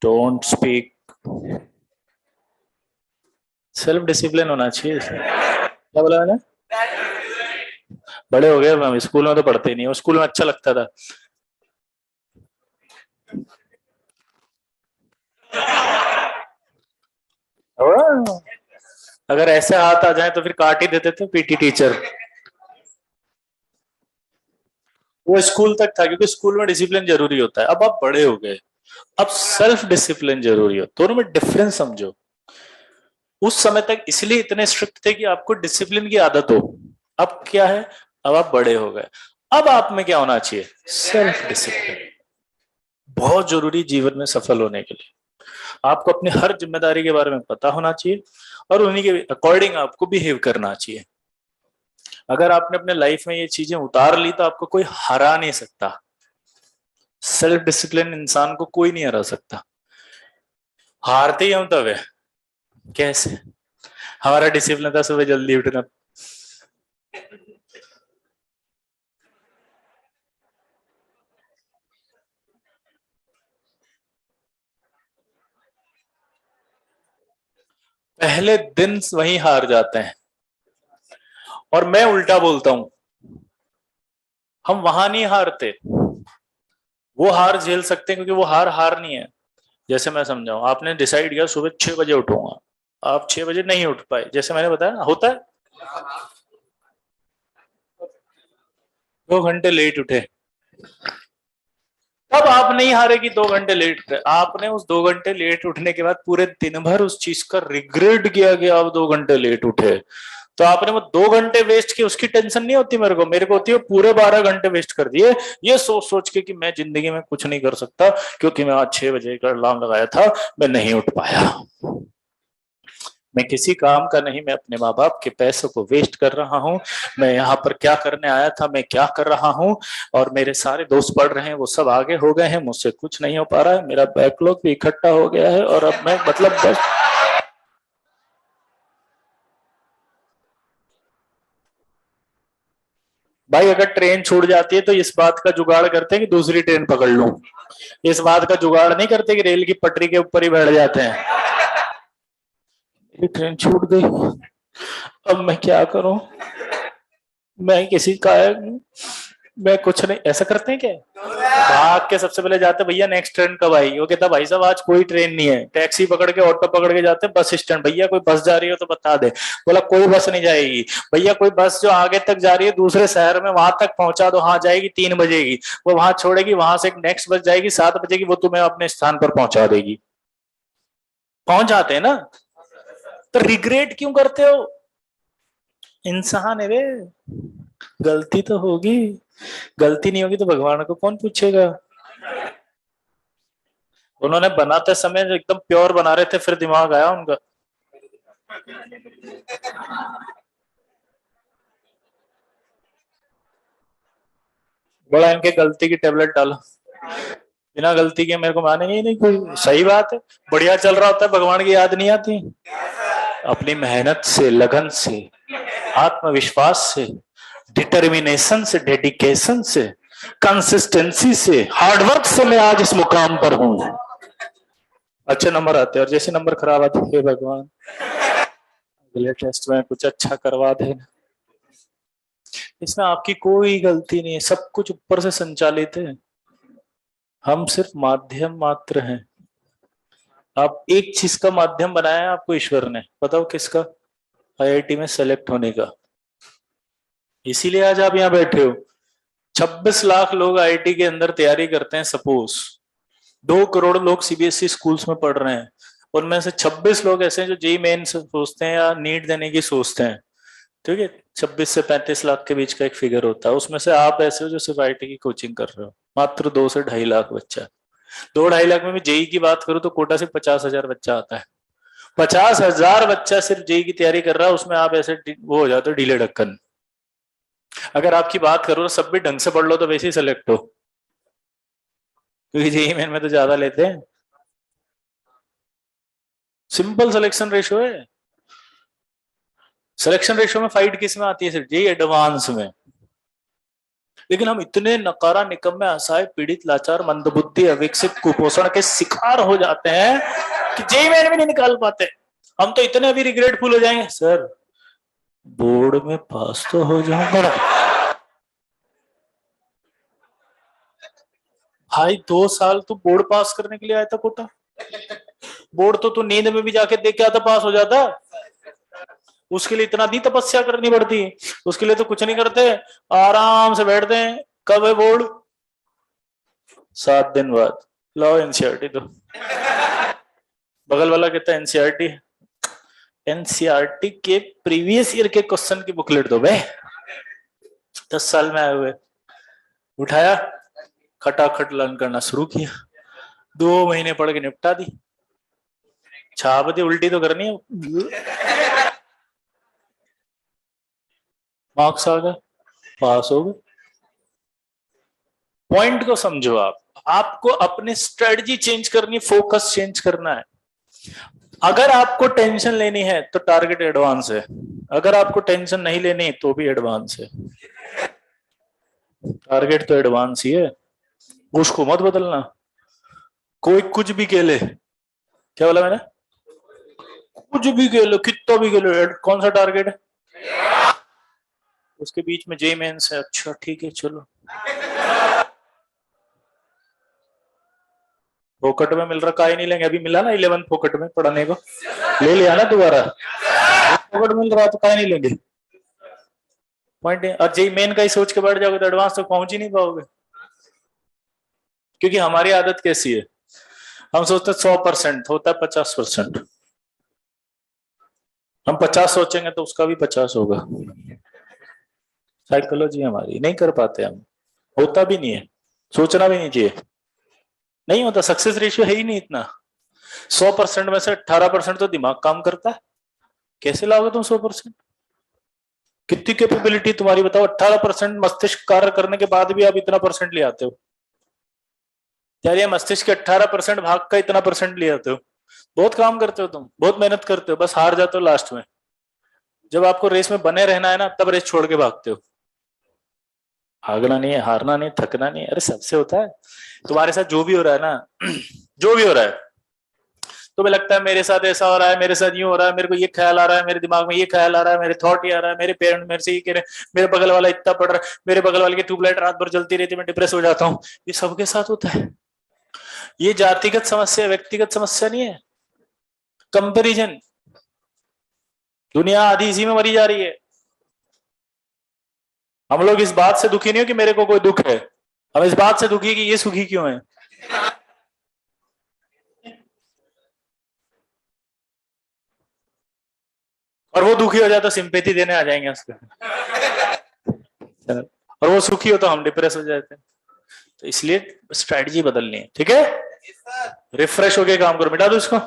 Don't speak. Self discipline होना चाहिए। क्या बोला मैंने? बड़े हो गए हम, स्कूल में तो पढ़ते ही नहीं, स्कूल में अच्छा लगता था। अगर ऐसे हाथ आ जाए तो फिर काट ही देते थे पीटी टीचर। वो स्कूल तक था, क्योंकि स्कूल में डिसिप्लिन जरूरी होता है। अब आप बड़े हो गए, अब सेल्फ डिसिप्लिन जरूरी हो। दोनों में डिफरेंस समझो। उस समय तक इसलिए इतने स्ट्रिक्ट थे कि आपको डिसिप्लिन की आदत हो। अब क्या है, अब आप बड़े हो गए, अब आप में क्या होना चाहिए? Self discipline. बहुत जरूरी जीवन में सफल होने के लिए। आपको अपनी हर जिम्मेदारी के बारे में पता होना चाहिए और उन्हीं के अकॉर्डिंग आपको बिहेव करना चाहिए। अगर आपने अपने लाइफ में ये चीजें उतार ली तो आपको कोई हरा नहीं सकता। सेल्फ डिसिप्लिन इंसान को कोई नहीं हरा सकता। हारते ही हम तब है। कैसे? हमारा डिसिप्लिन था सुबह जल्दी उठना। पहले दिन वही हार जाते हैं। और मैं उल्टा बोलता हूं, हम वहां नहीं हारते, वो हार झेल सकते हैं, क्योंकि वो हार हार नहीं है। जैसे मैं समझाऊं, आपने डिसाइड किया सुबह 6 बजे उठूंगा, आप 6 बजे नहीं उठ पाए, जैसे मैंने बताया ना, होता है। 2 घंटे लेट उठे, तब आप नहीं हारे कि 2 घंटे लेट उठे। आपने उस 2 घंटे लेट उठने के बाद पूरे दिन भर उस चीज का रिग्रेट किया कि आप 2 घंटे लेट उठे। तो आपने वो 2 घंटे वेस्ट किए, उसकी टेंशन नहीं होती मेरे को। मेरे को होती है पूरे 12 घंटे वेस्ट कर दिए, ये सोच सोच के कि मैं जिंदगी में कुछ नहीं कर सकता, क्योंकि मैं आज 6 बजे का अलार्म लगाया था, मैं नहीं उठ पाया। मैं किसी काम का नहीं, मैं अपने माँ बाप के पैसों को वेस्ट कर रहा हूँ। मैं यहाँ पर क्या करने आया था, मैं क्या कर रहा हूँ। और मेरे सारे दोस्त पढ़ रहे हैं, वो सब आगे हो गए हैं, मुझसे कुछ नहीं हो पा रहा है, मेरा बैकलॉग भी इकट्ठा हो गया है, और अब मैं मतलब बस। भाई अगर ट्रेन छूट जाती है तो इस बात का जुगाड़ करते हैं कि दूसरी ट्रेन पकड़ लूं। इस बात का जुगाड़ नहीं करते कि रेल की पटरी के ऊपर ही बैठ जाते हैं। ये ट्रेन छूट गई, अब मैं क्या करूं? मैं किसी का, मैं कुछ नहीं। ऐसा करते हैं क्या? भाग के सबसे पहले जाते, भैया नेक्स्ट ट्रेन कब आएगी? वो कहता भाई साहब आज कोई ट्रेन नहीं है। टैक्सी पकड़ के, ऑटो पकड़ के जाते बस स्टैंड, भैया कोई बस जा रही हो तो बता दे। बोला कोई बस नहीं जाएगी। भैया कोई बस जो आगे तक जा रही है दूसरे शहर में, वहां तक पहुंचा दो। हाँ जाएगी 3 बजे की, वो वहां छोड़ेगी, वहां से एक नेक्स्ट बस जाएगी 7 बजे की, वो तुम्हें अपने स्थान पर पहुंचा देगी। पहुंच जाते हैं ना? तो रिग्रेट क्यों करते हो? इंसान है वे, गलती तो होगी। गलती नहीं होगी तो भगवान को कौन पूछेगा? उन्होंने बनाते समय जो एकदम प्योर बना रहे थे, फिर दिमाग आया उनका। बोला इनके गलती की टेबलेट डालो। बिना गलती के मेरे को माने नहीं, नहीं कोई। सही बात है, बढ़िया चल रहा होता है, भगवान की याद नहीं आती। अपनी मेहनत से, लगन से, आत्मविश्वास से, डिटर्मिनेशन से, डेडिकेशन से, कंसिस्टेंसी से, हार्डवर्क से मैं आज इस मुकाम पर हूं। अच्छे नंबर आते हैं, और जैसे नंबर खराब आते, हे भगवान अगले टेस्ट में कुछ अच्छा करवा देना। इसमें आपकी कोई गलती नहीं है, सब कुछ ऊपर से संचालित है। हम सिर्फ माध्यम मात्र हैं। आप एक चीज का माध्यम बनाया है आपको ईश्वर ने, बताओ किसका? आईआईटी में सेलेक्ट होने का। इसीलिए आज आप यहाँ बैठे हो। 26 लाख लोग आईआईटी के अंदर तैयारी करते हैं, सपोज 2 करोड़ लोग सीबीएसई स्कूल्स में पढ़ रहे हैं, उनमें से 26 लोग ऐसे हैं जो जेई मेन सोचते हैं या नीट देने की सोचते हैं। ठीक है, 26 से 35 लाख के बीच का एक फिगर होता है, उसमें से आप ऐसे हो जो सिर्फ आईटी की कोचिंग कर रहे हो। मात्र 2 से 2.5 लाख बच्चा। 2-2.5 लाख में भी जेई की बात करूं तो कोटा से 50,000 बच्चा आता है। 50,000 बच्चा सिर्फ जेई की तैयारी कर रहा है, उसमें आप ऐसे वो हो जाते हो ढीले ढक्कन। अगर आपकी बात करो तो सब भी ढंग से पढ़ लो तो वैसे ही सेलेक्ट हो, क्योंकि जेई मेन में तो ज्यादा लेते हैं। सिंपल सिलेक्शन रेशियो है। सिलेक्शन रेशियो में फाइट किस में आती है? सिर्फ जेई एडवांस में। लेकिन हम इतने नकारा, निकम्मे, असहाय, पीड़ित, लाचार, मंदबुद्धि, अविकसित, कुपोषण के शिकार हो जाते हैं कि जेईई मेन भी नहीं निकाल पाते। हम तो इतने अभी रिग्रेटफुल हो जाएंगे, सर बोर्ड में पास तो हो जाऊंगा। भाई 2 साल तू बोर्ड पास करने के लिए आया था कोटा? बोर्ड तो तू नींद में भी जाके देख के आता, पास हो जाता। उसके लिए इतना दी तपस्या करनी पड़ती है? उसके लिए तो कुछ नहीं करते, आराम से बैठते हैं। कब है बोर्ड? 7 दिन बाद लाओ एनसीईआरटी। तो बगल वाला कहता है एनसीईआरटी, एनसीईआरटी के प्रीवियस ईयर के क्वेश्चन की बुकलेट दो भाई। 10 साल में आए हुए। उठाया, खटाखट लर्न करना शुरू किया, 2 महीने पढ़ के निपटा दी। छाप दी, उल्टी तो करनी है। मार्क्स आ गए, पास हो गए। पॉइंट को समझो आप। आपको अपनी स्ट्रेटजी चेंज करनी, फोकस चेंज करना है। अगर आपको टेंशन लेनी है तो टारगेट एडवांस है, अगर आपको टेंशन नहीं लेनी तो भी एडवांस है। टारगेट तो एडवांस ही है, उसको मत बदलना। कोई कुछ भी कह ले, क्या बोला मैंने? कुछ भी कह लो, कितना भी कह लो, कौन सा टारगेट है? उसके बीच में जेईई मेंस है। अच्छा ठीक है, चलो। फोकट में मिल रखा ही नहीं लेंगे। अभी मिला ना 11 फोकट में पढ़ने को, ले लिया ना दोबारा। फोकट मिल रहा तो काहे नहीं लेंगे? पॉइंट है। और जेईई मेन का ही सोच के बैठ जाओगे तो एडवांस तक पहुंच ही नहीं पाओगे। क्योंकि हमारी आदत कैसी है, हम सोचते 100% होता है 50%। हम 50 सोचेंगे तो उसका भी 50 होगा। साइकोलॉजी हमारी, नहीं कर पाते हम। होता भी नहीं है, सोचना भी नहीं चाहिए। नहीं होता, सक्सेस रेशियो है ही नहीं इतना। 100% में से 18% तो दिमाग काम करता है। कैसे लाओगे तुम 100%? कितनी कैपेबिलिटी तुम्हारी बताओ? 18% मस्तिष्क कार्य करने के बाद भी आप इतना परसेंट ले आते हो। यार ये मस्तिष्क के 18% भाग का इतना परसेंट ले आते हो। बहुत काम करते हो तुम, बहुत मेहनत करते हो, बस हार जाते हो लास्ट में। जब आपको रेस में बने रहना है ना, तब रेस छोड़ के भागते हो। भागना नहीं है, हारना नहीं, थकना नहीं। अरे सबसे होता है। तुम्हारे साथ जो भी हो रहा है ना, जो भी हो रहा है, तुम्हें लगता है मेरे साथ ऐसा हो रहा है, मेरे साथ यूं हो रहा है, मेरे को ये ख्याल आ रहा है, मेरे दिमाग में ये ख्याल आ रहा है, मेरे थॉट ये आ रहा है, मेरे पेरेंट मेरे से ये कह रहे हैं, मेरे बगल वाला इतना पढ़ रहा है, मेरे बगल वाले की ट्यूबलाइट रात भर जलती रहती है, मैं डिप्रेस हो जाता हूँ। ये सबके साथ होता है। ये जातिगत समस्या, व्यक्तिगत समस्या नहीं है। कंपेरिजन। दुनिया आधी इसी में मरी जा रही है। हम लोग इस बात से दुखी नहीं हो कि मेरे को कोई दुख है, हम इस बात से दुखी कि ये सुखी क्यों है। और वो दुखी हो जाए तो सिंपैथी देने आ जाएंगे उसको, और वो सुखी हो तो हम डिप्रेस हो जाते हैं। तो इसलिए स्ट्रेटजी बदलनी है, ठीक है? रिफ्रेश होके काम करो, मिटा दो इसको।